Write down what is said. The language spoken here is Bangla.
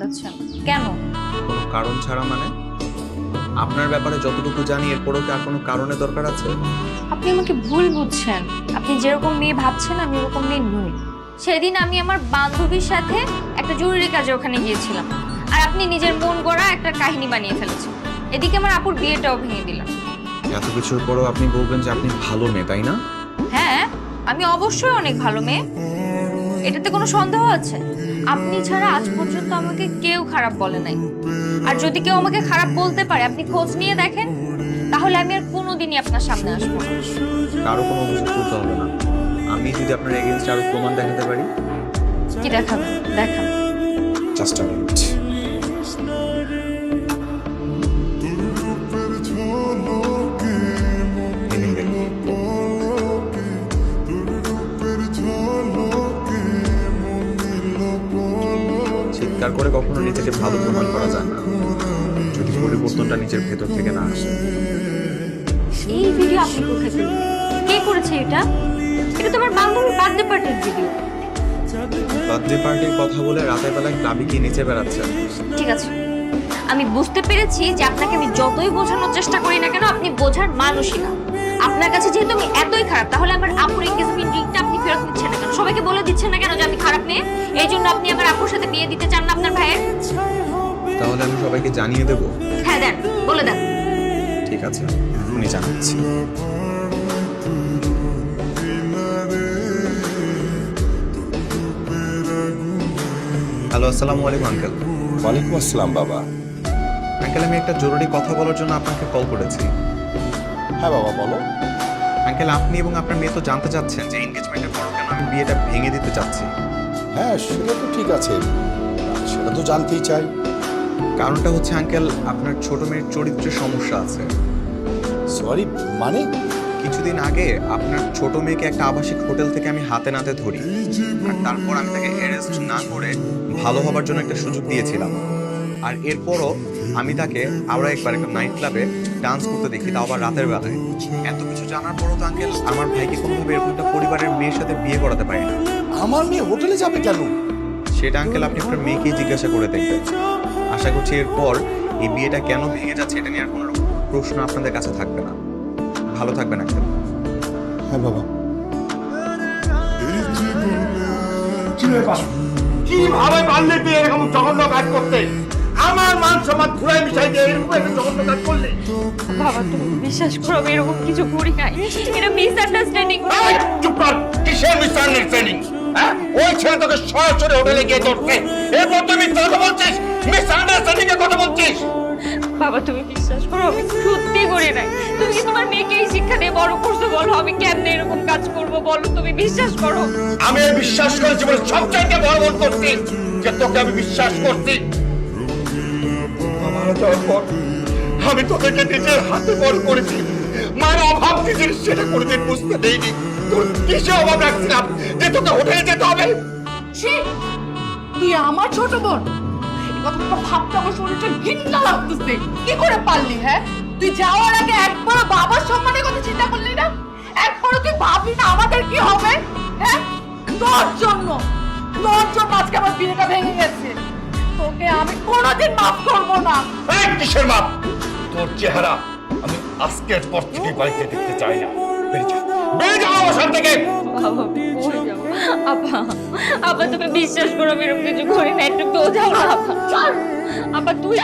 আচ্ছা, কেন? কোনো কারণ ছাড়া মানে? আপনার ব্যাপারে যতটুকু জানি এরপরও কি আর কোনো কারণের দরকার আছে? আপনি আমাকে ভুল বুঝছেন। আপনি যেরকম মেয়ে ভাবছেন আমি ওরকম মেয়ে নই। সেদিন আমি আমার বান্ধবীর সাথে একটা জরুরি কাজে ওখানে গিয়েছিলাম, আর আপনি নিজের মন গড়া একটা কাহিনী বানিয়ে ফেলেছেন। এদিকে আমার আপুর বিয়েটাও ভেঙে দিলেন। এত কিছুর পরেও আপনি বলবেন যে আপনি ভালো মেয়ে, তাই না? হ্যাঁ, আমি অবশ্যই অনেক ভালো মেয়ে, এটাতে কোনো সন্দেহ আছে? আপনি ছাড়া আজ পর্যন্ত আমাকে কেউ খারাপ বলে নাই। আর যদি কেউ আমাকে খারাপ বলতে পারে আপনি খোঁজ নিয়ে দেখেন, তাহলে আমি আর কোনোদিনই আপনার সামনে আসবো না। কারো কোনো অভিযোগ করতে হবে না। আমি যদি আপনার এগেইনস্টে আরো প্রমাণ দেখাতে পারি। কি দেখাবেন? দেখান। Just a minute. চিৎকার করে কখনো নিজেকে ভালো প্রমাণ করা যায় না যদি পরিবর্তনটা নিজের ভেতর থেকে না আসে। এই ভিডিও আপনি কোথায় পেলেন? কে করেছে এটা? এটা তো আমার বান্ধবীর বার্থডে পার্টির ভিডিও। বার্থডে পার্টির কথা বলে রাতের বেলায় ক্লাবে গিয়ে নিচে বেড়াচ্ছে। ঠিক আছে, আমি বুঝতে পেরেছি যে আপনাকে আমি যতই বোঝানোর চেষ্টা করি না কেন আপনি বোঝার মানুষই না। আপনার কাছে যেহেতু আমি এতই খারাপ, তাহলে আমার আপুর এনগেজমেন্ট রিংটা আপনি ফেরত নিচ্ছেন না কেন? সবাইকে বলে দিচ্ছেন না কেন যে আমি খারাপ মেয়ে? এই জন্য আপনি আমার আপুর সাথে বিয়ে দিতে চান না আপনার ভাইয়ের? তাহলে আমি সবাইকে জানিয়ে দেব? হ্যাঁ দেন, বলে দেন। ঠিক আছে, উনি জানাচ্ছি। হ্যালো, আসসালামু আলাইকুম আঙ্কেল। ওয়ালাইকুম আসসালাম বাবা। আঙ্কেল, আমি একটা জরুরি কথা বলার জন্য আপনাকে কল করেছি। হ্যাঁ বাবা বলো। আঙ্কেল, আপনি এবং আপনার মেয়ে তো জানতে চাচ্ছেন যে এনগেজমেন্টের পর কেন আমি বিয়েটা ভেঙে দিতে চাচ্ছি। হ্যাঁ সেটা তো ঠিক আছে, সেটা তো জানতেই চাই। কারণটা হচ্ছে আঙ্কেল, আপনার ছোট মেয়ের চরিত্রের সমস্যা আছে। সরি মানে? কিছুদিন আগে আপনার ছোট মেয়েকে একটা আবাসিক হোটেল থেকে আমি হাতে নাতে ধরি, আর তারপর আমি তাকে অ্যারেস্ট না করে ভালো হবার জন্য একটা সুযোগ দিয়েছিলাম। আর এরপরও আমি তাকে আরও একবার একটা নাইট ক্লাবে ডান্স করতে দেখি, তাও আবার রাতের বেলায়। এত কিছু জানার পরও তো আঙ্কেল আমার ভাইকে কোনোভাবে এরকম একটা পরিবারের মেয়ের সাথে বিয়ে করাতে পারি না। আমার মেয়ে হোটেলে যাবে কেন? সেটা আঙ্কেল আপনি আপনার মেয়েকেই জিজ্ঞাসা করে দেখবেন। আশা করছি এরপর এই বিয়েটা কেন ভেঙে যাচ্ছে এটা নিয়ে আর কোনো প্রশ্ন আপনাদের কাছে থাকবে না। ভালো থাকবেন আঙ্কেল। হ্যাঁ বাবা। কিভাবে পারলে তুই এরকম জঘন্য কাজ করতে? আমার মান সম্মান ঘুরাই মিশাই দিয়ে এরকম একটা জঘন্য কাজ করলে? বাবা তুমি বিশ্বাস করো আমি এরকম কিছু করি নাই, এটা মিসআন্ডারস্ট্যান্ডিং। এই, চুপ কর। কিসের মিসআন্ডারস্ট্যান্ডিং? হ্যাঁ, ওই ছেলে তোকে সরাসরি হোটেলে গিয়ে ধরছে, এরপর তুই মিথ্যা কথা বলছিস, মিসআন্ডারস্ট্যান্ডিং এর কথা বলছিস। বাবা তুমি বিশ্বাস করো আমি সত্যি করি নাই। তুমি কি তোমার মেয়েকে এই শিক্ষা দিয়ে বড় করছো? বলো আমি কেমনে এরকম কাজ করব? বলো, তুমি বিশ্বাস করো। আমি বিশ্বাস করেছি বলে সবচাইতে বড় ভুল করছি যে তোকে আমি বিশ্বাস করছি। আমার যাওয়ার পর আমি তোদেরকে নিজের হাতে বড় করেছি। মায়ের অভাব কি জিনিস সেটা কোনোদিন বুঝতে দেইনি। তোর কিসে অভাব রাখছিলাম যে তোকে হোটেলে যেতে হবে? ছি! তুই আমার ছোট বোন, এই কথাটা ভাবতে আমার শরীরটা ঘৃণা লাগতেছে। কি করে পারলি? হ্যাঁ, তুই যাওয়ার আগে একবার বাবার সম্মানের কথা চিন্তা করলি না? একবারও তুই ভাবলি না আমাদের কি হবে? হ্যাঁ, তোর জন্য আজকে আমার বিয়েটা ভেঙে গেছে। তোকে আমি কোনোদিন মাফ করবো না। এই কিসের মাপ? তোর চেহারা আমি আজকের পর থেকে বাড়িতে দেখতে চাই না। বেরিয়ে যা, বেরিয়ে যা আমার সাথে থেকে। বাবা আমি কই যাবো? আপা, আপা তুমি বিশ্বাস করো আমি এরকম কিছু করি না, একটু বোঝাও না আপা। আপা তুই